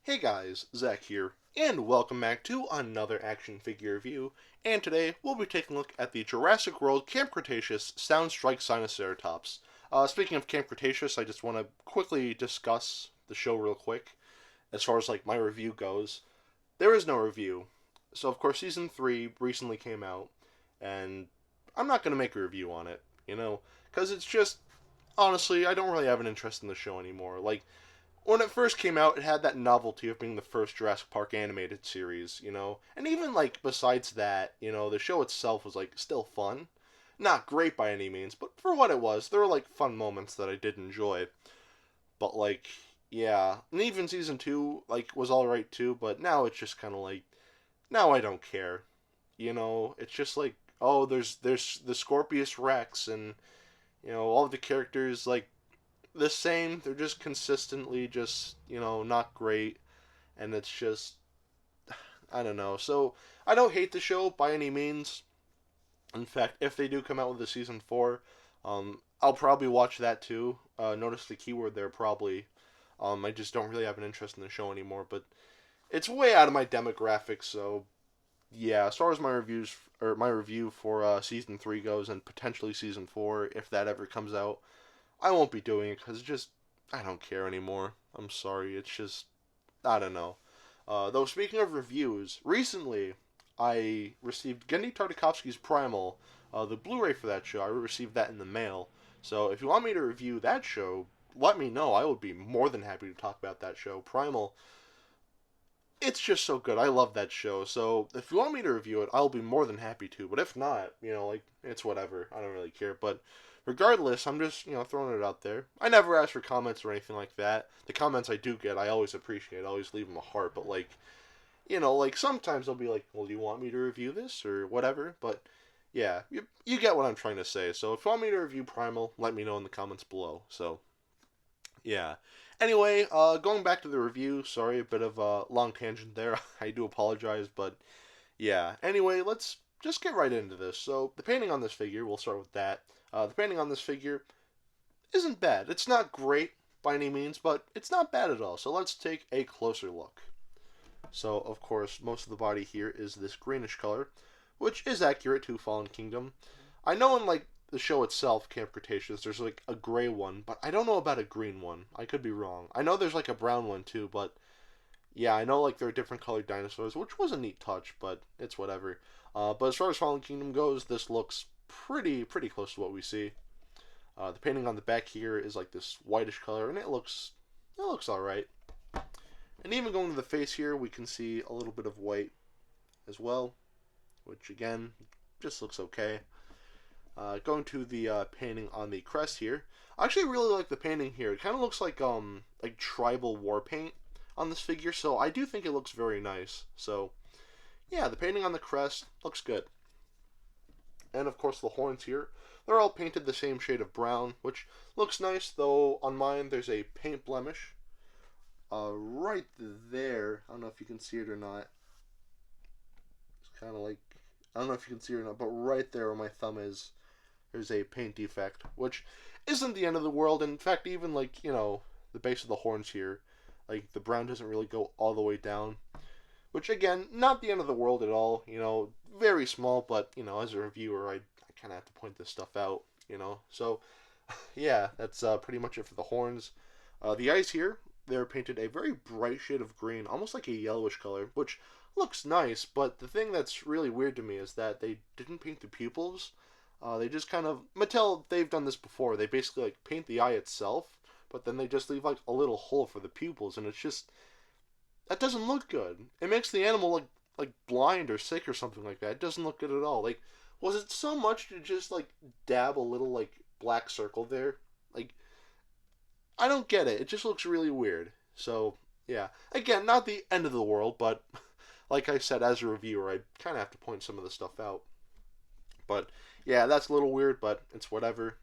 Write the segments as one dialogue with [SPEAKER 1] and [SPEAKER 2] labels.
[SPEAKER 1] Hey guys, Zack here, and welcome back to another action figure review, and today we'll be taking a look at the Jurassic World Camp Cretaceous Soundstrike Sinoceratops. Speaking of Camp Cretaceous, I just want to quickly discuss the show real quick. As far as my review goes, there is no review. So of course Season 3 recently came out, and I'm not going to make a review on it, because it's just, honestly, I don't really have an interest in the show anymore. When it first came out, it had that novelty of being the first Jurassic Park animated series, And even, besides that, the show itself was, still fun. Not great by any means, but for what it was, there were, fun moments that I did enjoy. But, yeah. And even Season 2, was alright too, but now it's just kind of now I don't care. It's just oh, there's the Scorpius Rex, and, all of the characters, the same. They're just consistently just, not great. And it's just, I don't know. So, I don't hate the show by any means. In fact, if they do come out with a season 4, I'll probably watch that too. Notice the keyword there, probably. I just don't really have an interest in the show anymore. But it's way out of my demographic, so yeah. As far as my review for season 3 goes, and potentially season 4, if that ever comes out, I won't be doing it because I don't care anymore. I'm sorry. It's just, I don't know. Though, speaking of reviews, recently I received Gendy Tartakovsky's Primal, the Blu-ray for that show. I received that in the mail. So if you want me to review that show, let me know. I would be more than happy to talk about that show. Primal, it's just so good. I love that show. So if you want me to review it, I'll be more than happy to. But if not, it's whatever. I don't really care. But regardless, I'm just, throwing it out there. I never ask for comments or anything like that. The comments I do get, I always appreciate. I always leave them a heart. But, sometimes they'll be like, well, do you want me to review this or whatever? But, yeah, you get what I'm trying to say. So if you want me to review Primal, let me know in the comments below. So, yeah. Anyway, going back to the review. Sorry, a bit of a long tangent there. I do apologize, but, yeah. Anyway, let's just get right into this. So, the painting on this figure, we'll start with that. The painting on this figure isn't bad. It's not great by any means, but it's not bad at all. So let's take a closer look. So, of course, most of the body here is this greenish color, which is accurate to Fallen Kingdom. I know in, the show itself, Camp Cretaceous, there's, a gray one, but I don't know about a green one. I could be wrong. I know there's, a brown one, too, but yeah, I know, there are different colored dinosaurs, which was a neat touch, but it's whatever. But as far as Fallen Kingdom goes, this looks pretty close to what we see. The painting on the back here is this whitish color, and it looks all right. And even going to the face here, we can see a little bit of white as well, which again just looks okay. Going to the painting on the crest here, I actually really like the painting here. It kind of looks like tribal war paint on this figure, so I do think it looks very nice. So yeah, the painting on the crest looks good. And of course the horns here, they're all painted the same shade of brown, which looks nice, though on mine there's a paint blemish right there. I don't know if you can see it or not. It's kind of I don't know if you can see it or not, but right there where my thumb is, there's a paint defect, which isn't the end of the world. In fact, even the base of the horns here, the brown doesn't really go all the way down, which again, not the end of the world at all. Very small, but as a reviewer, I kind of have to point this stuff out. So yeah, that's pretty much it for the horns. The eyes here, they're painted a very bright shade of green, almost like a yellowish color, which looks nice. But the thing that's really weird to me is that they didn't paint the pupils. They just kind of, Mattel, they've done this before. They basically paint the eye itself, but then they just leave a little hole for the pupils, and it's just, that doesn't look good. It makes the animal like blind or sick or something like that. It doesn't look good at all. Was it so much to just dab a little black circle there? I don't get it. It just looks really weird. So yeah, again, not the end of the world, but like I said, as a reviewer, I kind of have to point some of the stuff out. But yeah, that's a little weird, but it's whatever.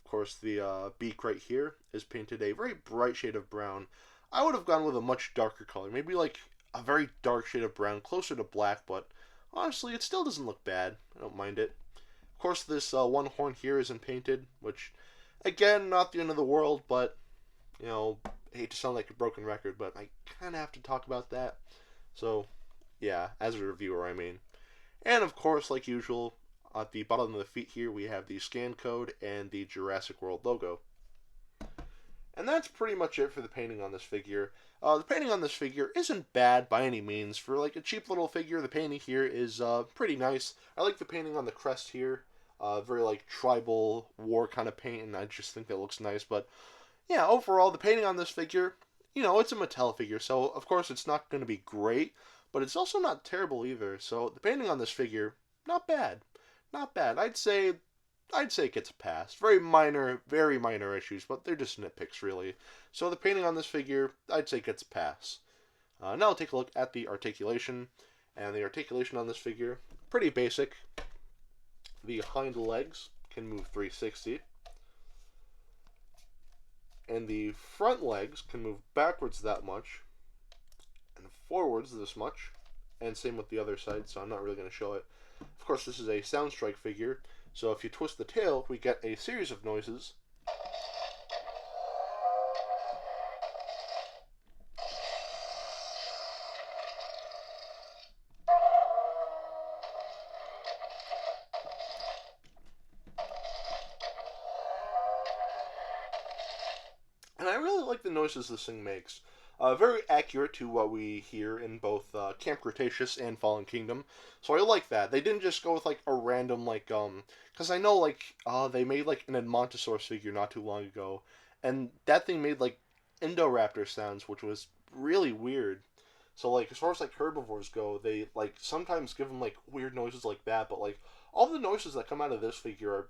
[SPEAKER 1] Of course, the beak right here is painted a very bright shade of brown. I would have gone with a much darker color, maybe a very dark shade of brown, closer to black, but honestly, it still doesn't look bad. I don't mind it. Of course, this one horn here isn't painted, which, again, not the end of the world, but, hate to sound like a broken record, but I kind of have to talk about that. So, yeah, as a reviewer, I mean. And of course, like usual, at the bottom of the feet here, we have the scan code and the Jurassic World logo. And that's pretty much it for the painting on this figure. The painting on this figure isn't bad by any means. For like a cheap little figure, the painting here is pretty nice. I like the painting on the crest here. Very like tribal war kind of paint, and I just think that looks nice. But yeah, overall, the painting on this figure, it's a Mattel figure, so of course it's not going to be great, but it's also not terrible either. So the painting on this figure, not bad. Not bad. I'd say it gets a pass. Very minor issues, but they're just nitpicks, really. So the painting on this figure, I'd say gets a pass. Now I'll take a look at the articulation. And the articulation on this figure, pretty basic. The hind legs can move 360. And the front legs can move backwards that much. And forwards this much. And same with the other side, so I'm not really going to show it. Of course, this is a Soundstrike figure. So if you twist the tail, we get a series of noises. And I really like the noises this thing makes. Very accurate to what we hear in both Camp Cretaceous and Fallen Kingdom. So I like that. They didn't just go with like a random because I know like they made like an Edmontosaurus figure not too long ago, and that thing made like Indoraptor sounds, which was really weird. So like as far as like herbivores go, they like sometimes give them like weird noises like that, but like all the noises that come out of this figure are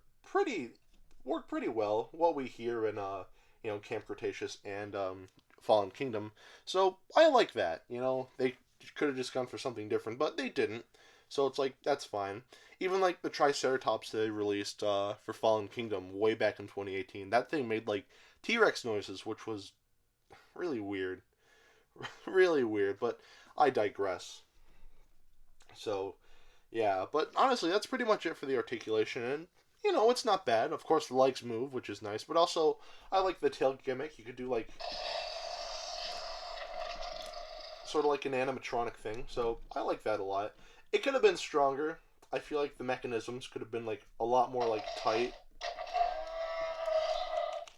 [SPEAKER 1] work pretty well. What we hear in Camp Cretaceous and Fallen Kingdom. So I like that. They could have just gone for something different, but they didn't. So it's like that's fine. Even like the Triceratops they released for Fallen Kingdom way back in 2018, that thing made like T-Rex noises, which was really weird, really weird. But I digress. So yeah, but honestly, that's pretty much it for the articulation, and it's not bad. Of course, the legs move, which is nice, but also I like the tail gimmick. You could do like sort of like an animatronic thing, so I like that a lot. It could have been stronger. I feel like the mechanisms could have been like a lot more like tight,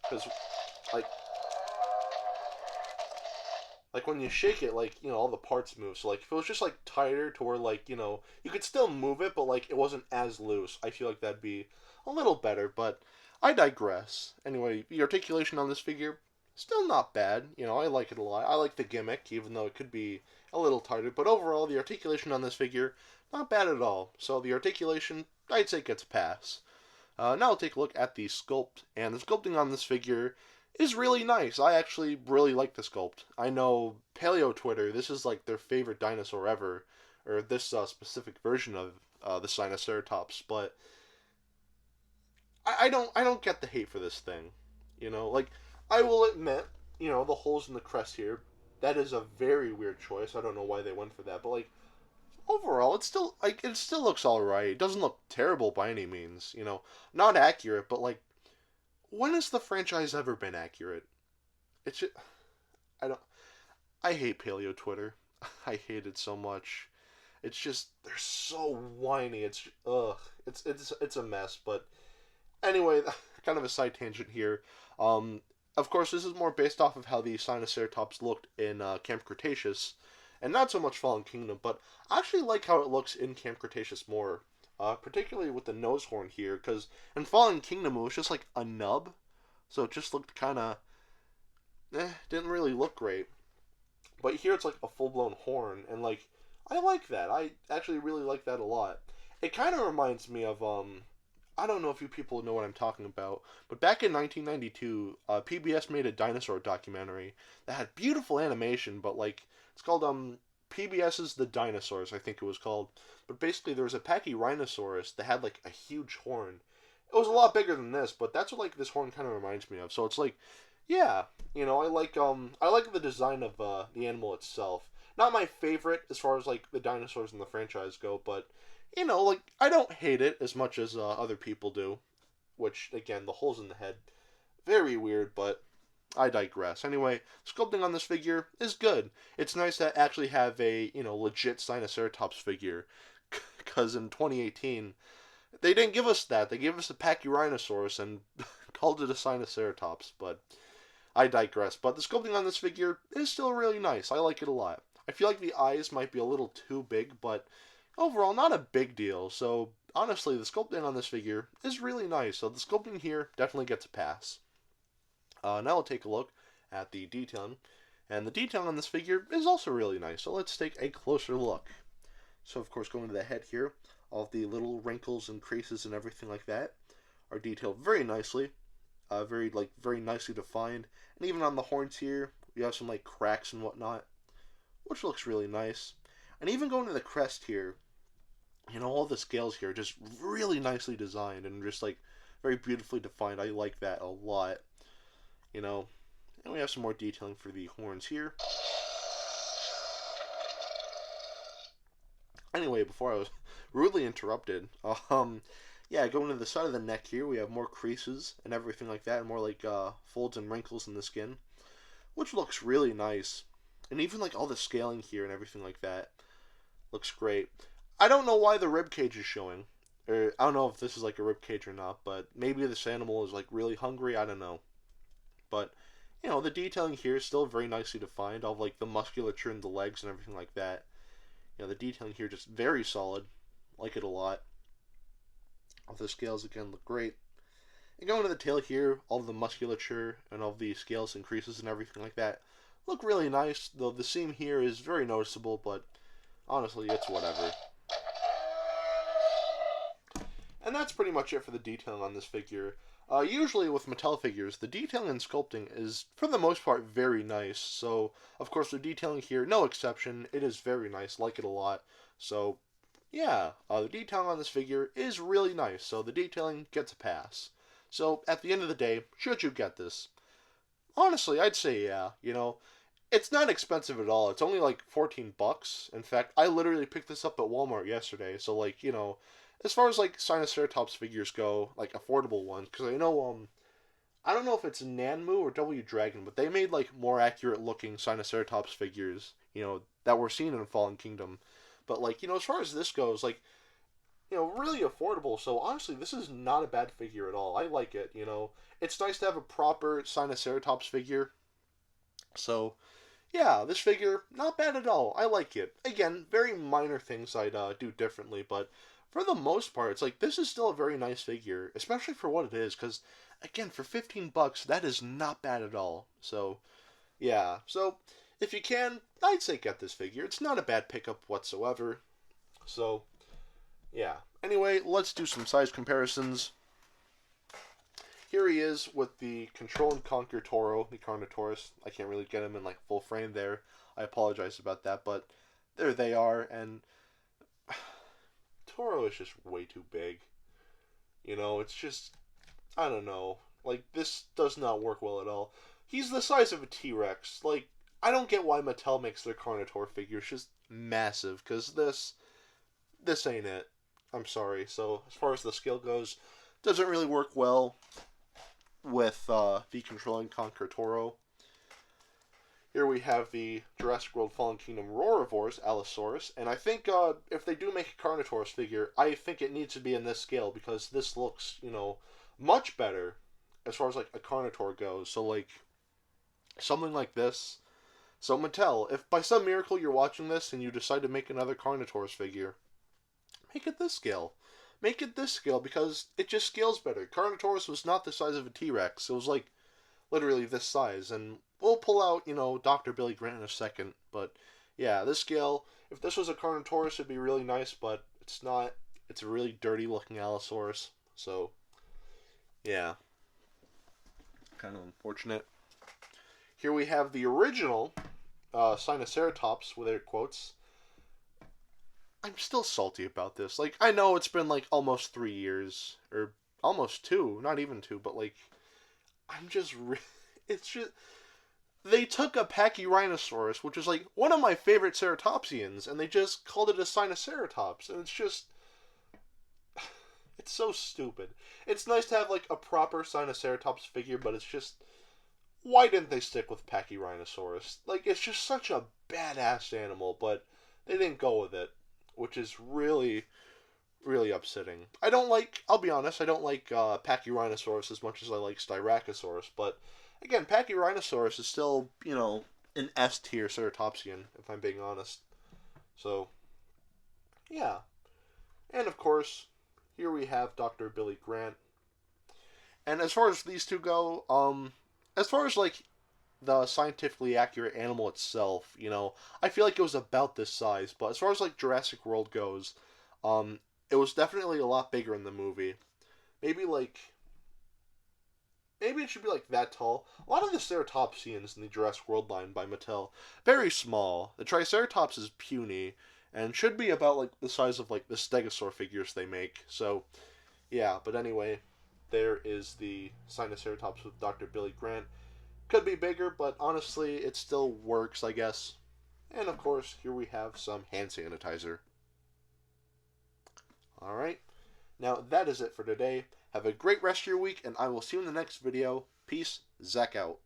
[SPEAKER 1] because like when you shake it, like all the parts move. So like if it was just like tighter to where like you could still move it, but like it wasn't as loose, I feel like that'd be a little better. But I digress. Anyway, the articulation on this figure, still not bad. I like it a lot. I like the gimmick, even though it could be a little tighter. But overall, the articulation on this figure, not bad at all. So the articulation, I'd say gets a pass. Now I'll take a look at the sculpt. And the sculpting on this figure is really nice. I actually really like the sculpt. I know Paleo Twitter, this is like their favorite dinosaur ever. Or this specific version of the Sinoceratops. But I don't get the hate for this thing. Like I will admit, the holes in the crest here, that is a very weird choice. I don't know why they went for that, but like overall, it still looks all right. It doesn't look terrible by any means. Not accurate, but like, when has the franchise ever been accurate? It's just, I don't. I hate Paleo Twitter. I hate it so much. It's just they're so whiny. It's ugh. It's a mess. But anyway, kind of a side tangent here. Of course, this is more based off of how the Sinoceratops looked in Camp Cretaceous, and not so much Fallen Kingdom, but I actually like how it looks in Camp Cretaceous more, particularly with the nose horn here, because in Fallen Kingdom it was just like a nub, so it just looked kind of, didn't really look great. But here it's like a full-blown horn, and like, I like that. I actually really like that a lot. It kind of reminds me of, I don't know if you people know what I'm talking about, but back in 1992, PBS made a dinosaur documentary that had beautiful animation, but like, it's called PBS's The Dinosaurs, I think it was called. But basically, there was a Pachyrhinosaurus that had like a huge horn. It was a lot bigger than this, but that's what like this horn kind of reminds me of. So it's like, yeah, I like the design of the animal itself. Not my favorite as far as like the dinosaurs in the franchise go, but like I don't hate it as much as other people do. Which again, the holes in the head, very weird, but I digress. Anyway, sculpting on this figure is good. It's nice to actually have a, legit Sinoceratops figure. Because in 2018, they didn't give us that. They gave us a Pachyrhinosaurus and called it a Sinoceratops. But I digress. But the sculpting on this figure is still really nice. I like it a lot. I feel like the eyes might be a little too big, but overall, not a big deal. So, honestly, the sculpting on this figure is really nice. So, the sculpting here definitely gets a pass. Now we'll take a look at the detailing. And the detailing on this figure is also really nice. So, let's take a closer look. So, of course, going to the head here, all the little wrinkles and creases and everything like that are detailed very nicely. Very nicely defined. And even on the horns here, we have some, cracks and whatnot, which looks really nice. And even going to the crest here, all the scales here are just really nicely designed and just, very beautifully defined. I like that a lot. And we have some more detailing for the horns here. Anyway, before I was rudely interrupted, going to the side of the neck here, we have more creases and everything like that, and more folds and wrinkles in the skin, which looks really nice. And even all the scaling here and everything like that looks great. I don't know why the rib cage is showing, or I don't know if this is a rib cage or not, but maybe this animal is really hungry. I don't know, but the detailing here is still very nicely defined. All the musculature in the legs and everything like that. The detailing here just very solid. Like it a lot. All the scales again look great. And going to the tail here, all the musculature and all the scales and creases and everything like that look really nice. Though the seam here is very noticeable, but honestly, it's whatever. And that's pretty much it for the detailing on this figure. Usually with Mattel figures, the detailing and sculpting is, for the most part, very nice. So, of course, the detailing here, no exception. It is very nice. Like it a lot. So, yeah, the detailing on this figure is really nice. So, the detailing gets a pass. So, at the end of the day, should you get this? Honestly, I'd say yeah. It's not expensive at all. It's only $14. In fact, I literally picked this up at Walmart yesterday. So, as far as Sinoceratops figures go, affordable ones, because I don't know if it's Nanmu or W Dragon, but they made more accurate looking Sinoceratops figures, that were seen in Fallen Kingdom. But as far as this goes, really affordable. So honestly, this is not a bad figure at all. I like it. It's nice to have a proper Sinoceratops figure. So yeah, this figure not bad at all. I like it. Again, very minor things I'd do differently, but for the most part, it's this is still a very nice figure, especially for what it is, because, again, for $15, that is not bad at all. So, yeah. So, if you can, I'd say get this figure. It's not a bad pickup whatsoever. So, yeah. Anyway, let's do some size comparisons. Here he is with the Control and Conquer Toro, the Carnotaurus. I can't really get him in full frame there. I apologize about that, but there they are, and Toro is just way too big. It's just, I don't know. This does not work well at all. He's the size of a T-Rex. I don't get why Mattel makes their Carnotaur figures just massive, because this ain't it. I'm sorry. So, as far as the scale goes, doesn't really work well with the Control and Conquer Toro. Here we have the Jurassic World Fallen Kingdom Roarivores, Allosaurus, and I think if they do make a Carnotaurus figure, I think it needs to be in this scale, because this looks, much better as far as a Carnotaur goes. So something like this. So Mattel, if by some miracle you're watching this and you decide to make another Carnotaurus figure, make it this scale. Make it this scale, because it just scales better. Carnotaurus was not the size of a T-Rex. It was literally this size, and we'll pull out, Dr. Billy Grant in a second, but yeah, this scale, if this was a Carnotaurus, it'd be really nice, but it's not. It's a really dirty looking Allosaurus, so yeah, kind of unfortunate. Here we have the original Sinoceratops, with air quotes. I'm still salty about this. I know it's been almost 3 years, or almost 2, not even 2, but I'm just, it's just, they took a Pachyrhinosaurus, which is one of my favorite ceratopsians, and they just called it a Sinoceratops, and it's just, it's so stupid. It's nice to have a proper Sinoceratops figure, but it's just, why didn't they stick with Pachyrhinosaurus? Like, it's just such a badass animal, but they didn't go with it, which is really, really upsetting. I'll be honest, I don't like Pachyrhinosaurus as much as I like Styracosaurus, but again, Pachyrhinosaurus is still, an S tier ceratopsian, if I'm being honest. So, yeah. And of course, here we have Dr. Billy Grant. And as far as these two go, as far as like the scientifically accurate animal itself, I feel like it was about this size. But as far as like Jurassic World goes, it was definitely a lot bigger in the movie. Maybe like maybe it should be like that tall. A lot of the ceratopsians in the Jurassic World line by Mattel very small. The Triceratops is puny and should be about like the size of like the Stegosaur figures they make. So yeah, but anyway, there is the Sinoceratops with Dr. Billy Grant. Could be bigger, but honestly, it still works, I guess. And of course, here we have some hand sanitizer. Alright, now that is it for today. Have a great rest of your week, and I will see you in the next video. Peace, Zack out.